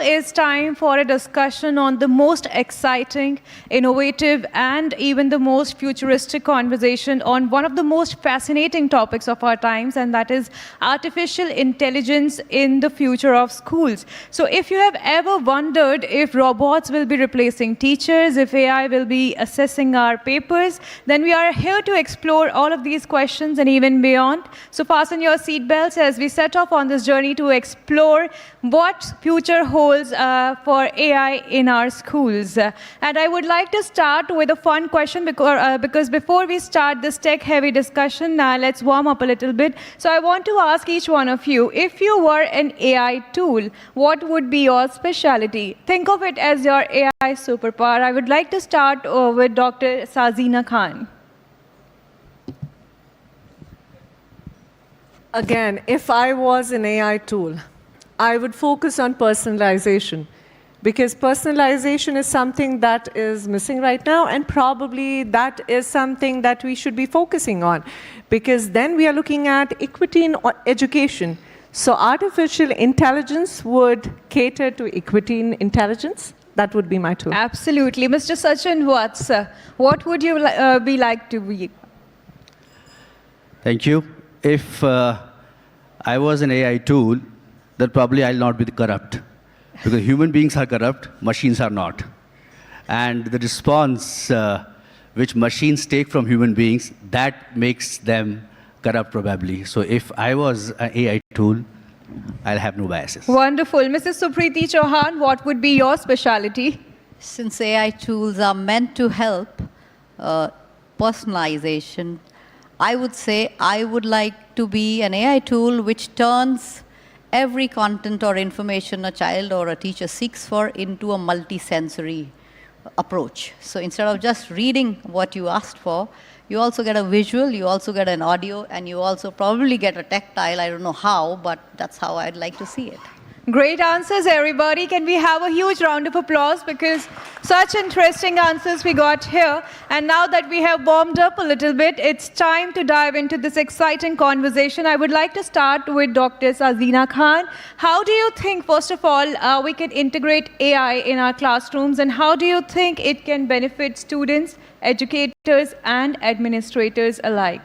is time for a discussion on the most exciting, innovative, and even the most futuristic conversation on one of the most fascinating topics of our times, and that is artificial intelligence in the future of schools. So if you have ever wondered if robots will be replacing teachers, if AI will be assessing our papers, then we are here to explore all of these questions and even beyond. So fasten your seatbelts as we set off on this journey to explore what future holds for AI in our schools. And I would like to start with a fun question because before we start this tech-heavy discussion, let's warm up a little bit. So I want to ask each one of you, if you were an AI tool, what would be your specialty? Think of it as your AI superpower. I would like to start with Dr. Sazina Khan. Again, if I was an AI tool, I would focus on personalization, because personalization is something that is missing right now, and probably that is something that we should be focusing on, because then we are looking at equity in education. So artificial intelligence would cater to equity in intelligence. That would be my tool. Absolutely. Mr. Sachin, what would you be like to be? Thank you. If I was an AI tool, then probably I'll not be corrupt. Because human beings are corrupt, machines are not. And the response which machines take from human beings, that makes them corrupt probably. So if I was an AI tool, I'll have no biases. Wonderful. Mrs. Supriti Chauhan, what would be your specialty? Since AI tools are meant to help personalization, I would say I would like to be an AI tool which turns every content or information a child or a teacher seeks for into a multi-sensory approach. So instead of just reading what you asked for, you also get a visual, you also get an audio, and you also probably get a tactile. I don't know how, but that's how I'd like to see it. Great answers, everybody. Can we have a huge round of applause, because such interesting answers we got here. And now that we have warmed up a little bit, it's time to dive into this exciting conversation. I would like to start with Dr. Sazina Khan. How do you think, first of all, we can integrate AI in our classrooms, and how do you think it can benefit students, educators, and administrators alike?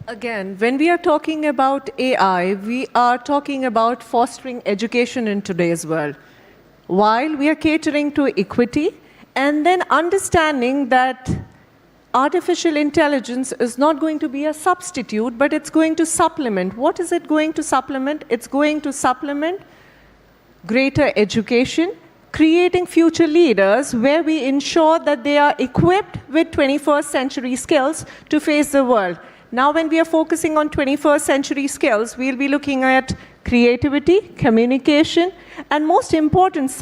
Again, when we are talking about AI, we are talking about fostering education in today's world, while we are catering to equity and then understanding that artificial intelligence is not going to be a substitute, but it's going to supplement. What is it going to supplement? It's going to supplement greater education, creating future leaders where we ensure that they are equipped with 21st century skills to face the world. Now, when we are focusing on 21st century skills, we'll be looking at creativity, communication, and most important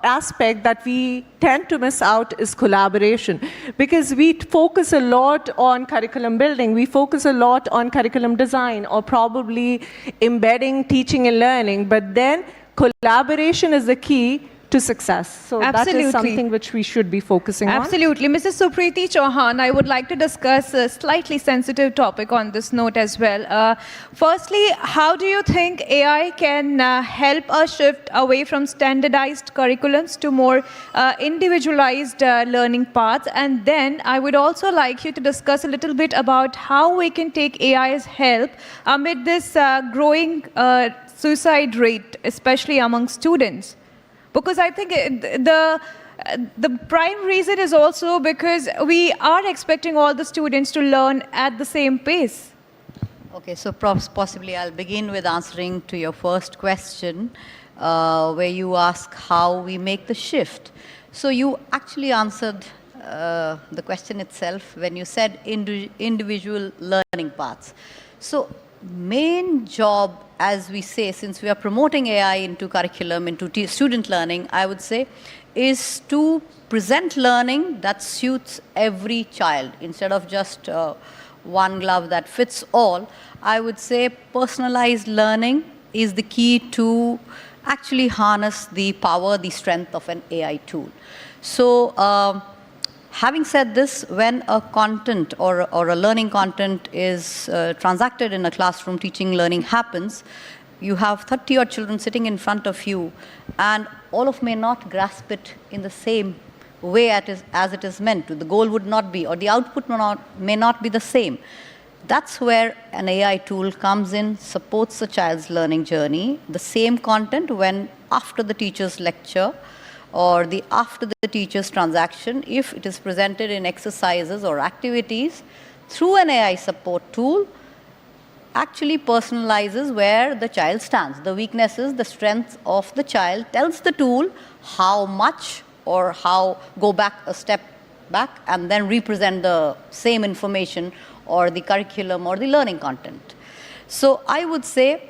aspect that we tend to miss out is collaboration. Because we focus a lot on curriculum building, we focus a lot on curriculum design, or probably embedding teaching and learning, but then collaboration is the key to success. So Absolutely. That is something which we should be focusing on. Absolutely. Mrs. Supriti Chauhan, I would like to discuss a slightly sensitive topic on this note as well. Firstly, how do you think AI can help us shift away from standardized curriculums to more individualized learning paths? And then I would also like you to discuss a little bit about how we can take AI's help amid this growing suicide rate, especially among students. Because I think the prime reason is also because we are expecting all the students to learn at the same pace. Okay, so possibly I'll begin with answering to your first question, where you ask how we make the shift. So you actually answered the question itself when you said individual learning paths. So main job, as we say, since we are promoting AI into curriculum, into student learning, I would say, is to present learning that suits every child. Instead of just one glove that fits all, I would say personalized learning is the key to actually harness the power, the strength of an AI tool. So having said this, when a content or a learning content is transacted in a classroom, teaching learning happens, you have 30 odd children sitting in front of you, and all of may not grasp it in the same way as it is meant to. The goal would not be, or the output may not be the same. That's where an AI tool comes in, supports the child's learning journey. The same content when after the teacher's lecture or after the teacher's transaction, if it is presented in exercises or activities through an AI support tool, actually personalizes where the child stands. The weaknesses, the strengths of the child tells the tool how much or how go back a step back and then represent the same information or the curriculum or the learning content. So I would say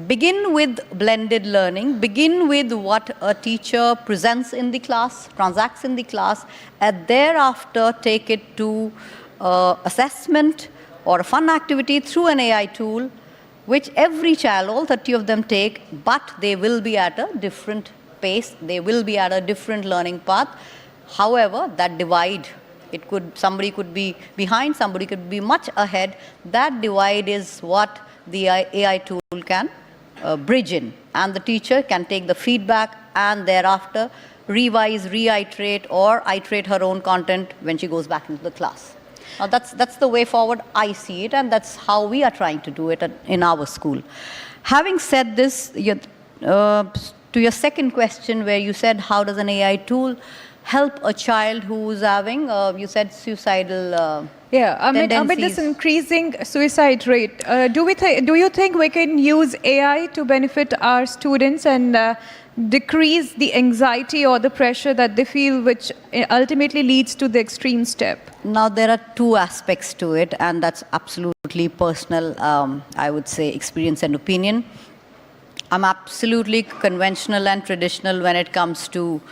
begin with blended learning, begin with what a teacher presents in the class, transacts in the class, and thereafter take it to assessment or a fun activity through an AI tool, which every child, all 30 of them take, but they will be at a different pace, they will be at a different learning path. However, that divide, somebody could be behind, somebody could be much ahead. That divide is what the AI tool can bridge in. And the teacher can take the feedback and thereafter revise, reiterate, or iterate her own content when she goes back into the class. Now that's the way forward I see it, and that's how we are trying to do it in our school. Having said this, to your second question where you said how does an AI tool help a child who's having, you said suicidal amid this increasing suicide rate, do you think we can use AI to benefit our students and decrease the anxiety or the pressure that they feel, which ultimately leads to the extreme step? Now, there are two aspects to it, and that's absolutely personal, I would say, experience and opinion. I'm absolutely conventional and traditional when it comes to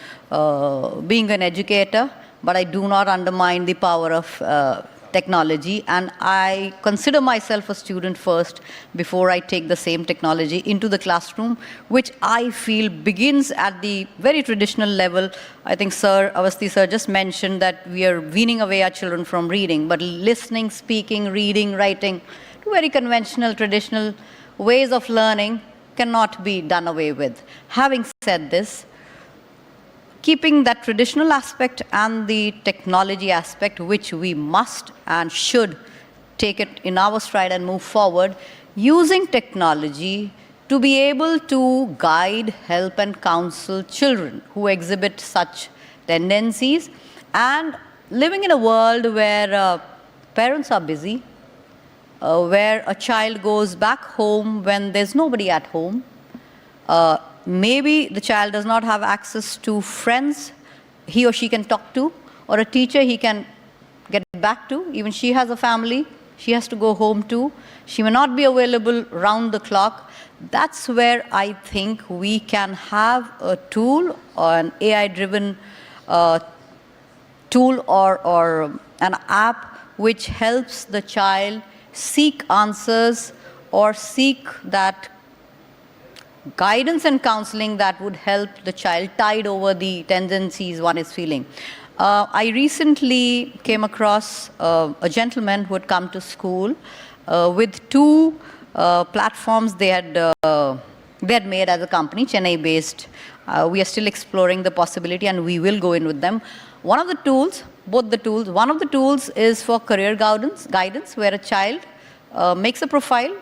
being an educator, but I do not undermine the power of technology, and I consider myself a student first before I take the same technology into the classroom, which I feel begins at the very traditional level. I think Avasthi sir just mentioned that we are weaning away our children from reading, but listening, speaking, reading, writing, two very conventional, traditional ways of learning cannot be done away with. Having said this, keeping that traditional aspect and the technology aspect, which we must and should take it in our stride and move forward, using technology to be able to guide, help, and counsel children who exhibit such tendencies, and living in a world where parents are busy, where a child goes back home when there's nobody at home. Maybe the child does not have access to friends he or she can talk to, or a teacher he can get back to. Even she has a family she has to go home to. She may not be available round the clock. That's where I think we can have a tool or an AI-driven tool or an app which helps the child seek answers or seek that guidance and counseling that would help the child tide over the tendencies one is feeling. I recently came across a gentleman who had come to school with two platforms they had made as a company, Chennai-based. We are still exploring the possibility, and we will go in with them. One of the tools, both the tools, one of the tools is for career guidance, where a child makes a profile,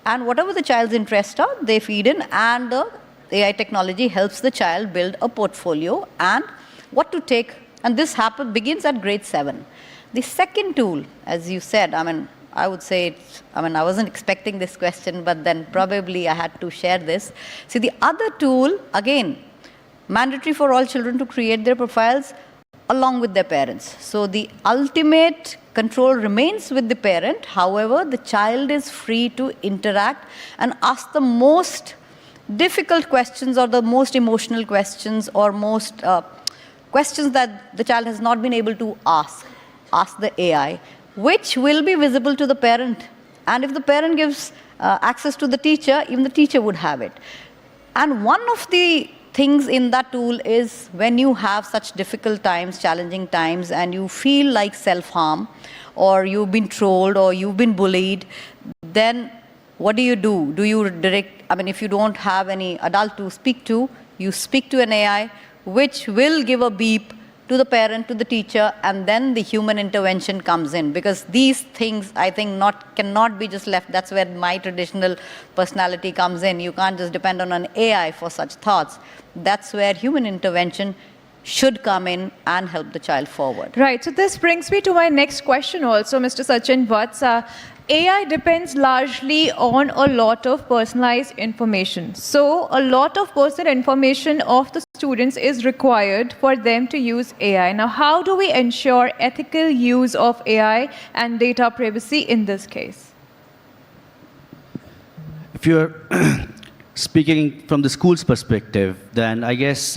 and whatever the child's interests are, they feed in, and the AI technology helps the child build a portfolio and what to take. And this begins at grade 7. The second tool, as you said, I would say, I wasn't expecting this question, but then probably I had to share this. See, the other tool, again, mandatory for all children to create their profiles along with their parents. So the ultimate control remains with the parent. However, the child is free to interact and ask the most difficult questions or the most emotional questions or most questions that the child has not been able to ask the AI, which will be visible to the parent. And if the parent gives access to the teacher, even the teacher would have it. And one of the things in that tool is when you have such difficult times, challenging times, and you feel like self-harm, or you've been trolled, or you've been bullied, then what do? Do you direct, I mean, if you don't have any adult to speak to, you speak to an AI, which will give a beep to the parent, to the teacher, and then the human intervention comes in. Because these things, I think, cannot be just left. That's where my traditional personality comes in. You can't just depend on an AI for such thoughts. That's where human intervention should come in and help the child forward. Right. So this brings me to my next question also, Mr. Sachin Vats. AI depends largely on a lot of personalized information. So a lot of personal information of the students is required for them to use AI. Now, how do we ensure ethical use of AI and data privacy in this case? If you're speaking from the school's perspective, then I guess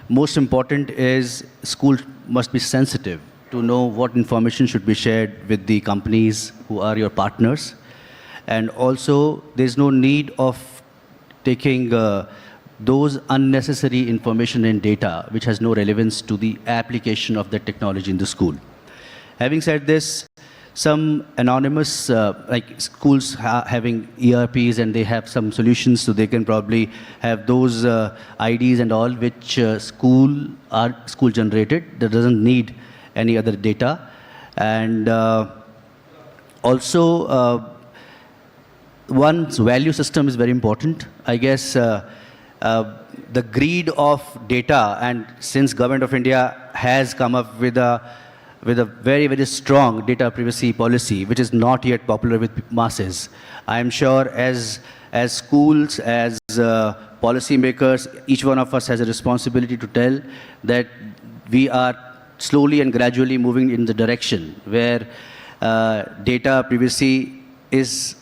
most important is school must be sensitive to know what information should be shared with the companies who are your partners. And also, there's no need of taking those unnecessary information and data which has no relevance to the application of that technology in the school. Having said this, some anonymous, like schools having ERPs and they have some solutions, so they can probably have those IDs and all which school generated. That doesn't need any other data. And also, one's value system is very important. I guess the greed of data, and since Government of India has come up with a very, very strong data privacy policy, which is not yet popular with masses. I am sure as schools, as policymakers, each one of us has a responsibility to tell that we are slowly and gradually moving in the direction where data privacy is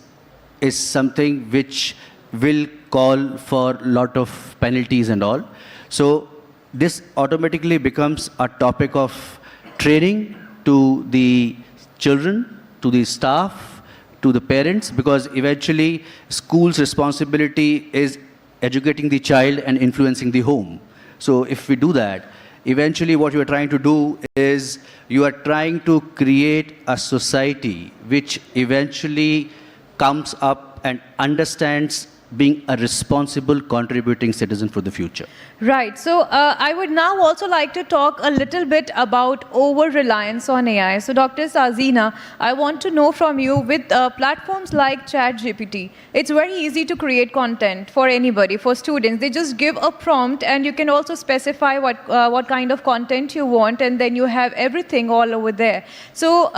something which will call for a lot of penalties and all. So this automatically becomes a topic of training to the children, to the staff, to the parents, because eventually school's responsibility is educating the child and influencing the home. So if we do that, eventually what you are trying to do is you are trying to create a society which eventually comes up and understands being a responsible, contributing citizen for the future. Right. So I would now also like to talk a little bit about over-reliance on AI. So Dr. Sazina, I want to know from you, with platforms like ChatGPT, it's very easy to create content for anybody, for students. They just give a prompt and you can also specify what kind of content you want, and then you have everything all over there. So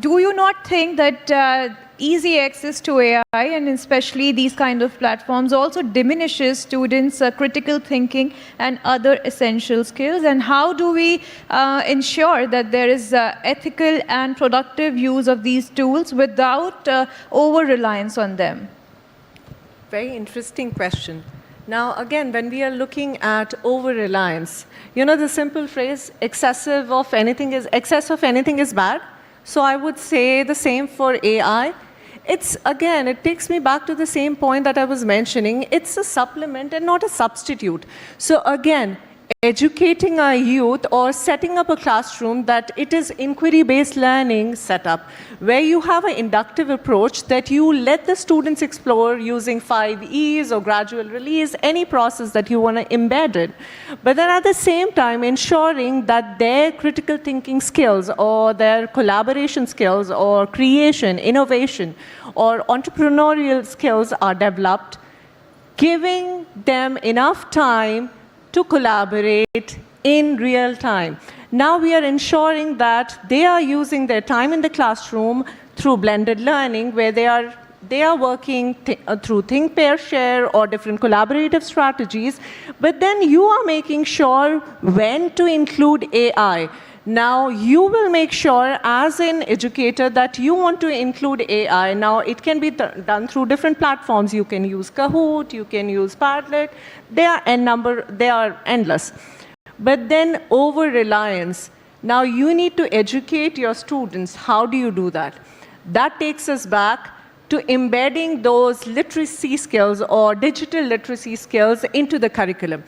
do you not think that easy access to AI, and especially these kind of platforms, also diminishes students' critical thinking and other essential skills? And how do we ensure that there is ethical and productive use of these tools without over-reliance on them? Very interesting question. Now, again, when we are looking at over-reliance, you know the simple phrase, excess of anything is bad? So I would say the same for AI. Again, it takes me back to the same point that I was mentioning. It's a supplement and not a substitute. So again, educating our youth or setting up a classroom that it is inquiry-based learning setup, where you have an inductive approach that you let the students explore using 5 E's or gradual release, any process that you want to embed it. But then at the same time, ensuring that their critical thinking skills or their collaboration skills or creation, innovation, or entrepreneurial skills are developed, giving them enough time to collaborate in real time. Now we are ensuring that they are using their time in the classroom through blended learning, where they are working through think, pair, share, or different collaborative strategies. But then you are making sure when to include AI. Now you will make sure as an educator that you want to include AI. Now it can be done through different platforms. You can use Kahoot, you can use Padlet. They are endless. But then over-reliance. Now you need to educate your students. How do you do that? That takes us back to embedding those literacy skills or digital literacy skills into the curriculum.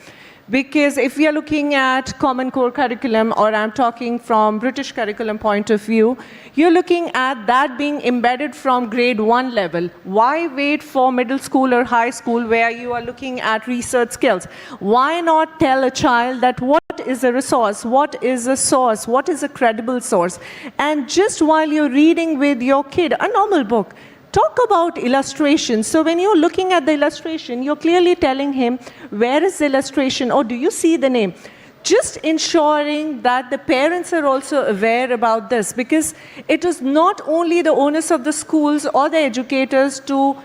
Because if we are looking at Common Core curriculum, or I'm talking from British curriculum point of view, you're looking at that being embedded from grade 1 level. Why wait for middle school or high school where you are looking at research skills? Why not tell a child that what is a resource, what is a source, what is a credible source? And just while you're reading with your kid a normal book, talk about illustration. So when you're looking at the illustration, you're clearly telling him, where is the illustration, or do you see the name? Just ensuring that the parents are also aware about this, because it is not only the onus of the schools or the educators to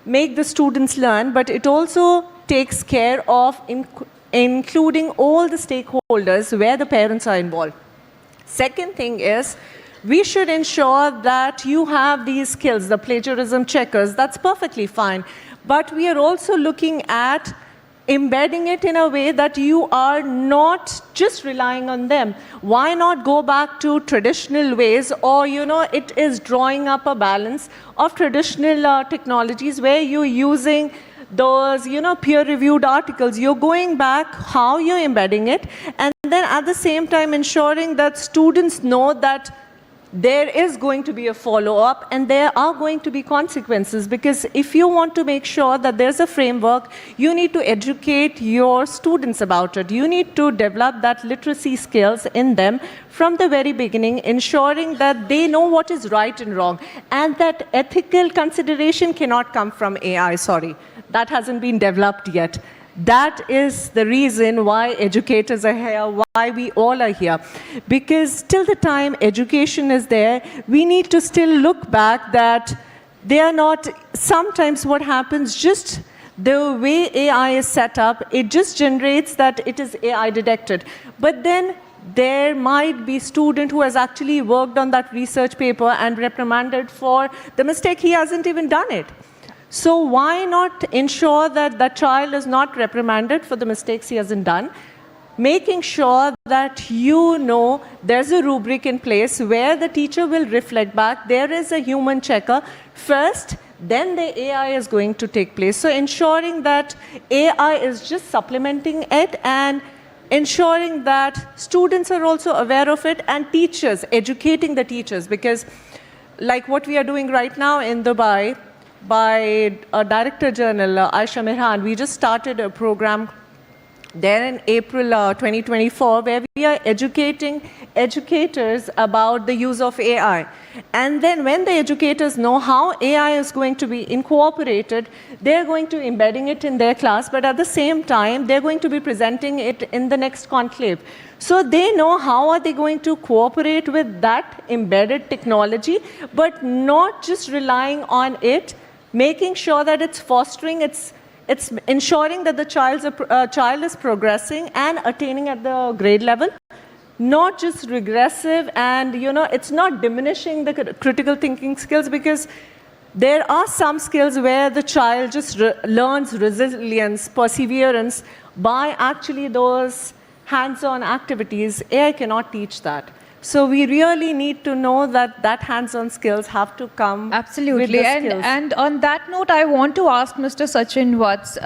make the students learn, but it also takes care of including all the stakeholders where the parents are involved. Second thing is, we should ensure that you have these skills, the plagiarism checkers, that's perfectly fine. But we are also looking at embedding it in a way that you are not just relying on them. Why not go back to traditional ways, or, it is drawing up a balance of traditional technologies where you're using those, peer-reviewed articles. You're going back how you're embedding it, and then at the same time ensuring that students know that there is going to be a follow-up and there are going to be consequences, because if you want to make sure that there's a framework, you need to educate your students about it. You need to develop that literacy skills in them from the very beginning, ensuring that they know what is right and wrong, and that ethical consideration cannot come from AI, sorry. That hasn't been developed yet. That is the reason why educators are here, why we all are here. Because till the time education is there, we need to still look back that they are not, sometimes what happens, just the way AI is set up, it just generates that it is AI detected. But then there might be a student who has actually worked on that research paper and reprimanded for the mistake. He hasn't even done it. So why not ensure that that child is not reprimanded for the mistakes he hasn't done? Making sure that there's a rubric in place where the teacher will reflect back. There is a human checker first, then the AI is going to take place. So ensuring that AI is just supplementing it and ensuring that students are also aware of it, and teachers, educating the teachers. Because like what we are doing right now in Dubai, by a director general, Aisha Mehran, we just started a program there in April 2024, where we are educating educators about the use of AI. And then when the educators know how AI is going to be incorporated, they're going to be embedding it in their class, but at the same time, they're going to be presenting it in the next conclave. So they know how are they going to cooperate with that embedded technology, but not just relying on it, making sure that it's fostering, it's ensuring that the child is progressing and attaining at the grade level, not just regressive, and it's not diminishing the critical thinking skills, because there are some skills where the child just learns resilience, perseverance by actually those hands-on activities. AI cannot teach that. So we really need to know that hands-on skills have to come. Absolutely. With the skills. And on that note, I want to ask Mr. Sachin Vats,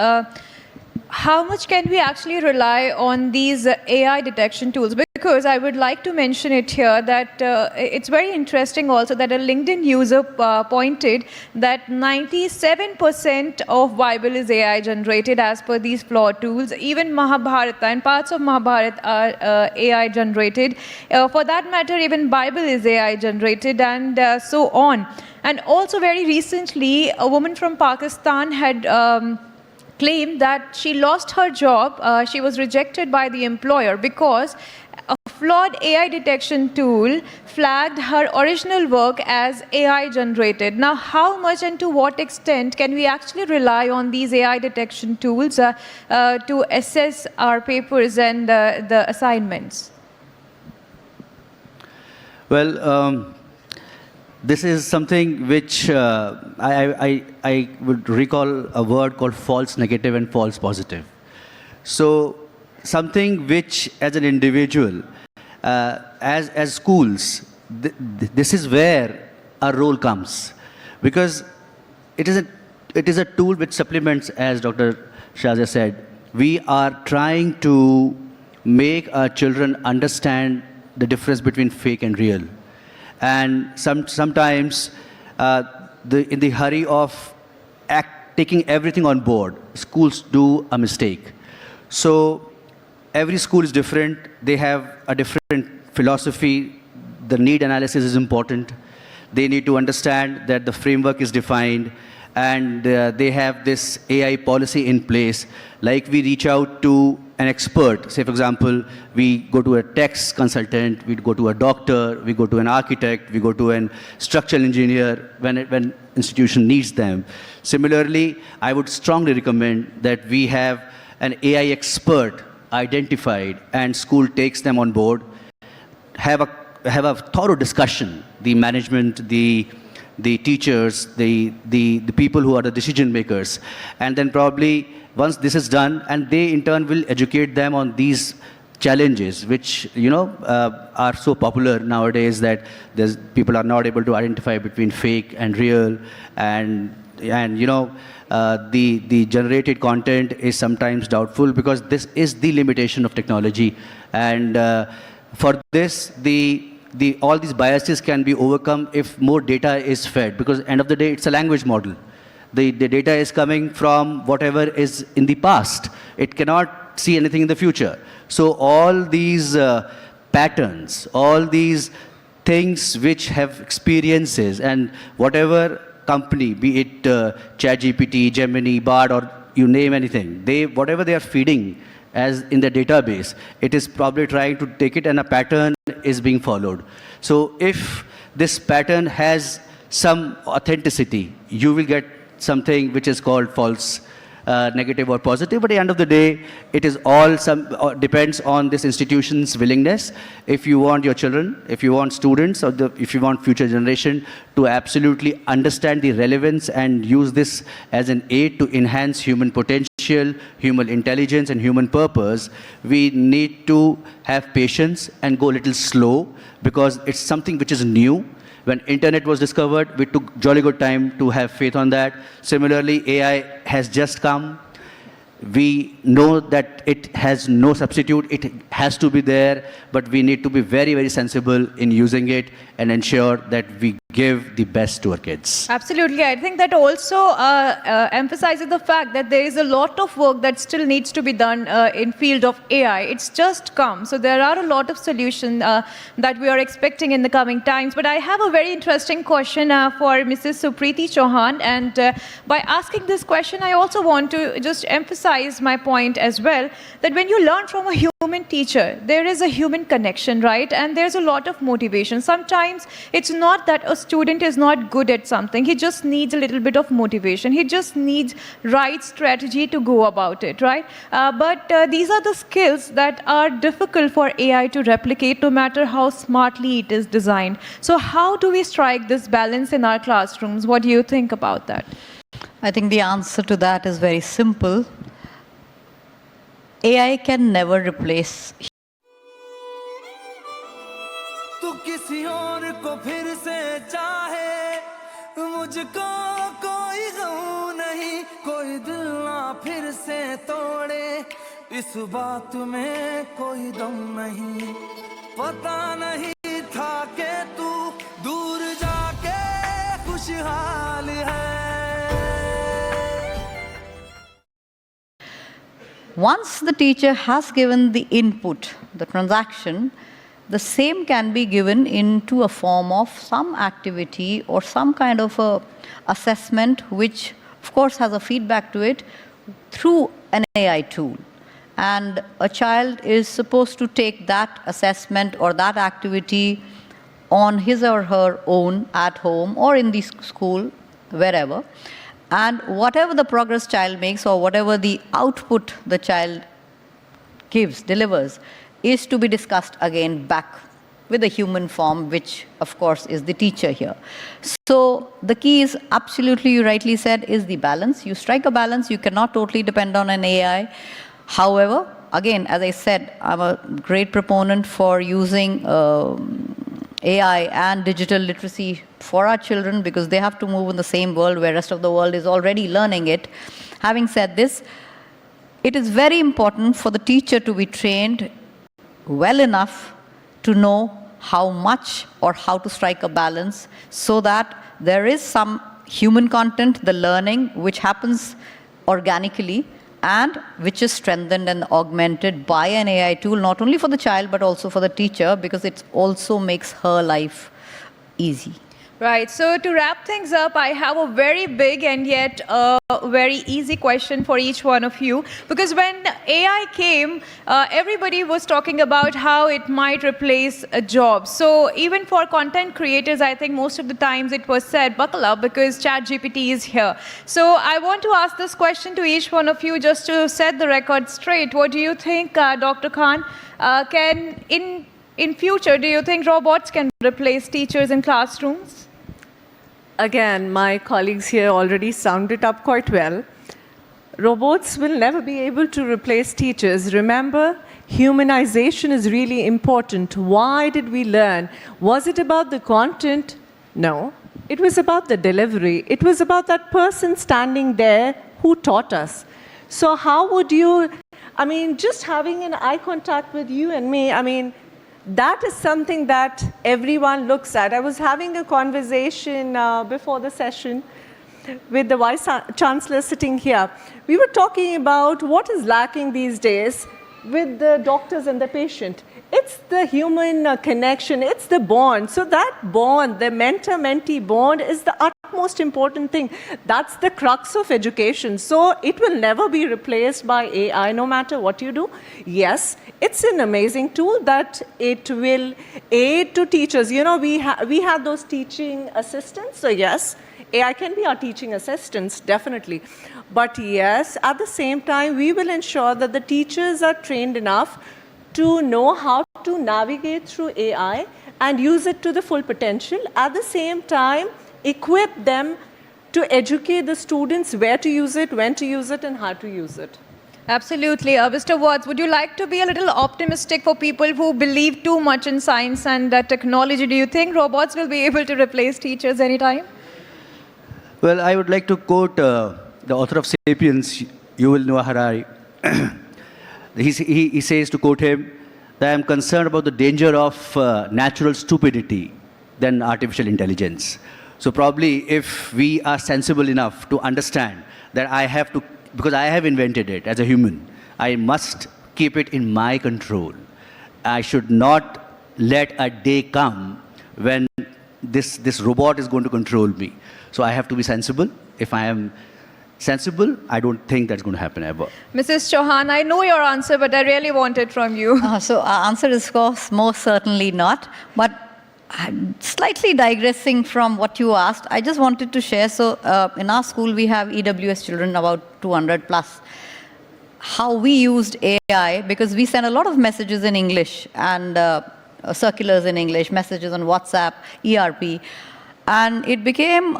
how much can we actually rely on these AI detection tools? Because I would like to mention it here that it's very interesting also that a LinkedIn user pointed that 97% of Bible is AI generated as per these flawed tools. Even Mahabharata and parts of Mahabharata are AI generated. For that matter, even Bible is AI generated, and so on. And also very recently, a woman from Pakistan had claimed that she lost her job. She was rejected by the employer because a flawed AI detection tool flagged her original work as AI generated. Now, how much and to what extent can we actually rely on these AI detection tools to assess our papers and the assignments? Well, this is something which I would recall a word called false negative and false positive. So something which, as an individual, as schools, this is where our role comes, because it is a tool which supplements, as Dr. Shazia said, we are trying to make our children understand the difference between fake and real. And sometimes, in the hurry of taking everything on board, schools do a mistake. So every school is different. They have a different philosophy. The need analysis is important. They need to understand that the framework is defined, and they have this AI policy in place. Like we reach out to an expert. Say, for example, we go to a tax consultant, we go to a doctor, we go to an architect, we go to an structural engineer when institution needs them. Similarly, I would strongly recommend that we have an AI expert identified and school takes them on board, have a thorough discussion, the management, the teachers, the people who are the decision makers, and then probably once this is done, and they in turn will educate them on these challenges, which are so popular nowadays that people are not able to identify between fake and real, and the generated content is sometimes doubtful because this is the limitation of technology, and for this all these biases can be overcome if more data is fed, because end of the day it's a language model. The data is coming from whatever is in the past. It cannot see anything in the future. So all these patterns, all these things which have experiences, and whatever company, be it ChatGPT, Gemini, Bard, or you name anything, whatever they are feeding as in the database, it is probably trying to take it, and a pattern is being followed. So if this pattern has some authenticity, you will get something which is called false negative or positive. But at the end of the day, it is all depends on this institution's willingness. If you want your children, if you want students, or if you want future generation to absolutely understand the relevance and use this as an aid to enhance human potential, human intelligence, and human purpose, we need to have patience and go a little slow, because it's something which is new. When internet was discovered, we took jolly good time to have faith on that. Similarly, AI has just come. We know that it has no substitute. It has to be there, but we need to be very, very sensible in using it and ensure that we give the best to our kids. Absolutely. I think that also emphasizes the fact that there is a lot of work that still needs to be done in field of AI. It's just come. So there are a lot of solutions that we are expecting in the coming times. But I have a very interesting question for Mrs. Supriti Chauhan. And by asking this question, I also want to just emphasize my point as well, that when you learn from a human teacher, there is a human connection, right? And there's a lot of motivation. Sometimes it's not that a student is not good at something. He just needs a little bit of motivation. He just needs right strategy to go about it, right? But these are the skills that are difficult for AI to replicate, no matter how smartly it is designed. So how do we strike this balance in our classrooms? What do you think about that? I think the answer to that is very simple. AI can never replace तू किसी और को फिर से चाहे, मुझको कोई गम नहीं, कोई दिल ना फिर से तोड़े, इस बात में कोई दम नहीं, पता नहीं था कि तू दूर जाके खुशहाल है. Once the teacher has given the input, the transaction, the same can be given into a form of some activity or some kind of a assessment, which of course has a feedback to it through an AI tool. And a child is supposed to take that assessment or that activity on his or her own at home or in the school, wherever. And whatever the progress child makes or whatever the output the child gives, delivers, is to be discussed again back with a human form, which of course is the teacher here. So the key is, absolutely you rightly said, is the balance. You strike a balance. You cannot totally depend on an AI. However, again, as I said, I'm a great proponent for using AI and digital literacy for our children, because they have to move in the same world where rest of the world is already learning it. Having said this, it is very important for the teacher to be trained well enough to know how much or how to strike a balance so that there is some human content, the learning, which happens organically and which is strengthened and augmented by an AI tool, not only for the child but also for the teacher, because it also makes her life easy. Right. So to wrap things up, I have a very big and yet very easy question for each one of you. Because when AI came, everybody was talking about how it might replace a job. So even for content creators, I think most of the times it was said, buckle up because ChatGPT is here. So I want to ask this question to each one of you just to set the record straight. What do you think, Dr. Khan? In future, do you think robots can replace teachers in classrooms? Again, my colleagues here already summed it up quite well. Robots will never be able to replace teachers. Remember, humanization is really important. Why did we learn? Was it about the content? No. It was about the delivery. It was about that person standing there who taught us. So how would you, just having an eye contact with you and me, that is something that everyone looks at. I was having a conversation before the session with the Vice Chancellor sitting here. We were talking about what is lacking these days with the doctors and the patient. It's the human connection, it's the bond. So that bond, the mentor-mentee bond, is the utmost important thing. That's the crux of education. So it will never be replaced by AI, no matter what you do. Yes, it's an amazing tool that it will aid to teachers. You know, we had those teaching assistants, so yes, AI can be our teaching assistants, definitely. But yes, at the same time, we will ensure that the teachers are trained enough to know how to navigate through AI and use it to the full potential. At the same time, equip them to educate the students where to use it, when to use it, and how to use it. Absolutely. Mr. Vats, would you like to be a little optimistic for people who believe too much in science and technology? Do you think robots will be able to replace teachers anytime? Well, I would like to quote the author of *Sapiens*, Yuval Noah Harari. He says, to quote him, that I am concerned about the danger of natural stupidity than artificial intelligence. So probably if we are sensible enough to understand that I have to, because I have invented it as a human, I must keep it in my control. I should not let a day come when this robot is going to control me. So I have to be sensible. If I am sensible, I don't think that's going to happen ever. Mrs. Chauhan, I know your answer, but I really want it from you. So our answer is, of course, most certainly not. But I'm slightly digressing from what you asked. I just wanted to share. So in our school, we have EWS children, about 200 plus. How we used AI, because we send a lot of messages in English and circulars in English, messages on WhatsApp, ERP. And it became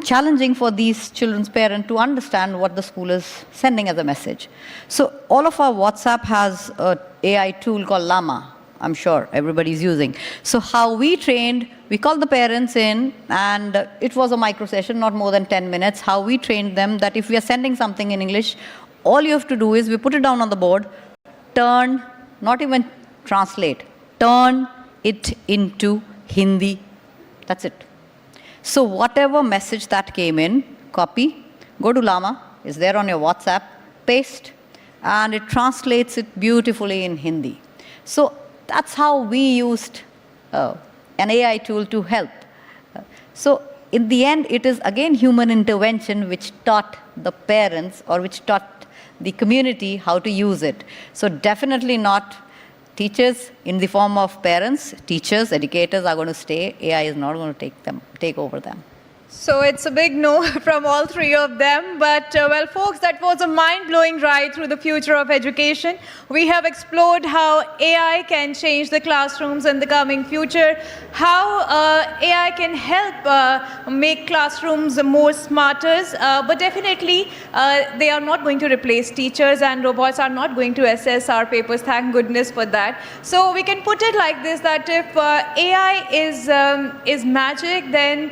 challenging for these children's parents to understand what the school is sending as a message. So all of our WhatsApp has an AI tool called Llama. I'm sure everybody's using. So how we trained, we called the parents in, and it was a micro session, not more than 10 minutes. How we trained them that if we are sending something in English, all you have to do is we put it down on the board, turn, not even translate, turn it into Hindi. That's it. So whatever message that came in, copy, go to Llama, it's there on your WhatsApp, paste, and it translates it beautifully in Hindi. So that's how we used an AI tool to help. So in the end, it is again human intervention which taught the parents or which taught the community how to use it. So definitely not teachers in the form of parents, teachers, educators are going to stay. AI is not going to take over them. So it's a big no from all three of them. But, well, folks, that was a mind-blowing ride through the future of education. We have explored how AI can change the classrooms in the coming future, how AI can help make classrooms more smarter, but definitely they are not going to replace teachers, and robots are not going to assess our papers. Thank goodness for that. So we can put it like this, that if AI is magic, then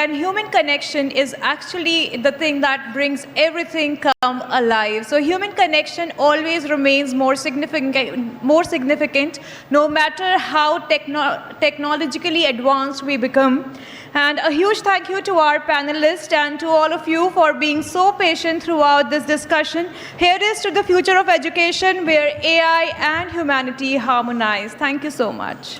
when human connection is actually the thing that brings everything come alive. So human connection always remains more significant no matter how technologically advanced we become. And a huge thank you to our panelists and to all of you for being so patient throughout this discussion. Here is to the future of education where AI and humanity harmonize. Thank you so much.